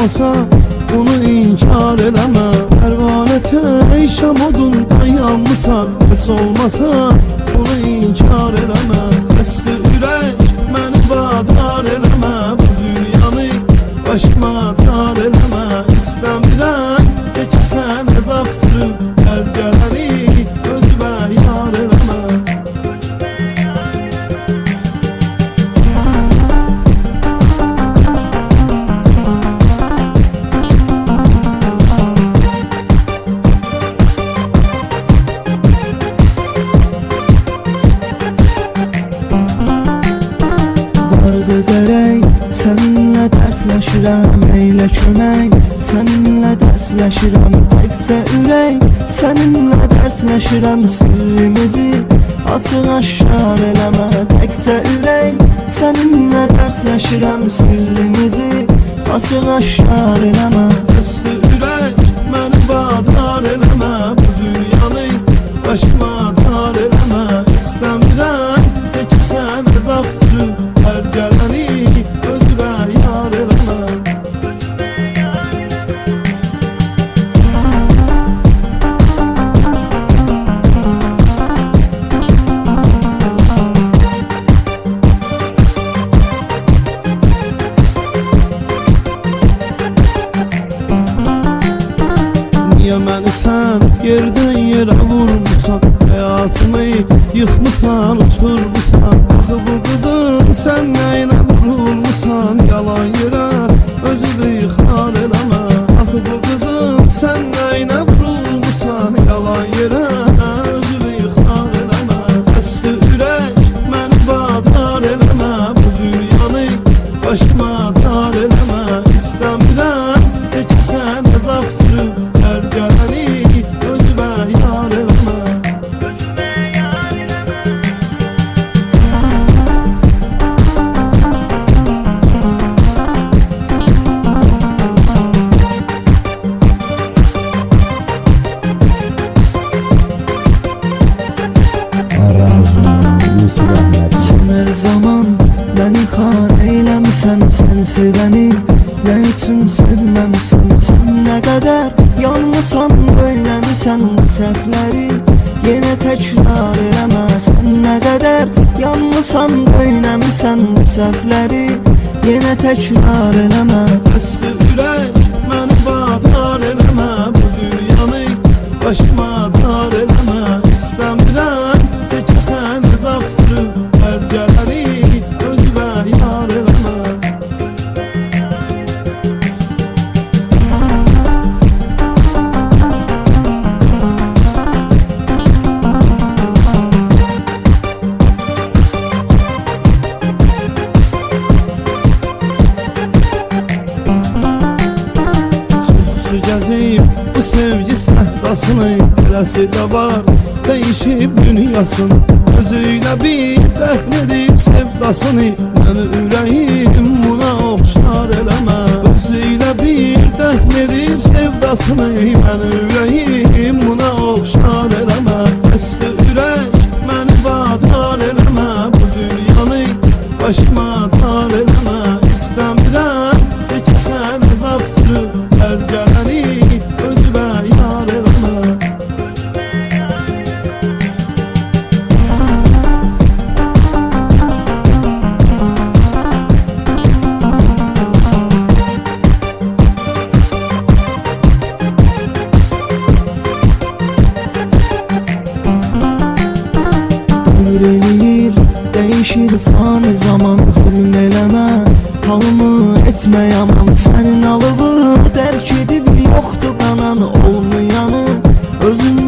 olmasa bunu inkar eləmə. Pərvanə təyşəm odun dayanmısan, heç olmasa bunu inkar eləmə. Qəsdi ürək məni vadar eləmə, bu dünyanı başıma dar eləmə. İstəmirəm çəkəsən əzab sürüm, hər gələni özümə yar eləmə. Vardı gərək səninlə dərsləşirəm, eylə kömək. Səninlə dərsləşirəm, təkcə ürək. Səninlə dərsləşirəm, sirrimizi açıq aşkar eləmə. Təkcə ürək, səninlə dərsləşirəm, sirrimizi açıq aşkar eləmə. Qəsdi ürək məni vadar eləmə, bu dünyanı başıma dar eləmə. İstəmirəm çəkəsən əzab sürüm, hər gələni özümə yar eləmə. Niyə məni sən yerdən yerə vurmusan, həyatımı yıxmısan, uçurmusan. Axı bu qızın sən nəyinə vurulmusan, yalan yerə özünü yıxar eləmə. Axı bu qızın sən nəyinə vurulmusan, yalan yerə özünü yıxar eləmə. Qəsdi ürək məni vadar eləmə, bu dünyanı başıma dar eləmə. İstəmirəm çəkəsən əzab sürüm, hər gələni özümə yar eləmə. Sən hər zaman məni xar eyləmisən, sən sevəni nə üçün sevməmisən? Sən nə qədər yanmısan, böyləmisən, bu səhvləri yenə təkrar eləmə. Sən nə qədər yanmısan, böyləmisən, bu səhvləri yenə təkrar eləmə. Qəsdi ürək məni vadar eləmə, bu dünyanı başıma dar eləmə. İstəmirəm çəkəsən əzab sürüm, hər gələni özümə yar eləmə. Çoxsu gəzib bu sevgi səhrasını, eləsi də var dəyişib dünyasını. Özüylə bir dəfn edib sevdasını, məni ürəyim buna oxşar eləmə. Özüylə bir dəfn edib sevdasını, məni ürəyim buna oxşar eləmə. Qəsdi ürək məni vadar eləmə, bu dünyanı başıma dar eləmə. İstəmirəm çəkəsən əzab sürüm, hər gələni özümə yar eləmə. Eləyir, dəyişir fani zaman, zulm eləmə, halımı etmə yaman. Sənin alıbı dərk edib yoxdur qanan olmayanı, özün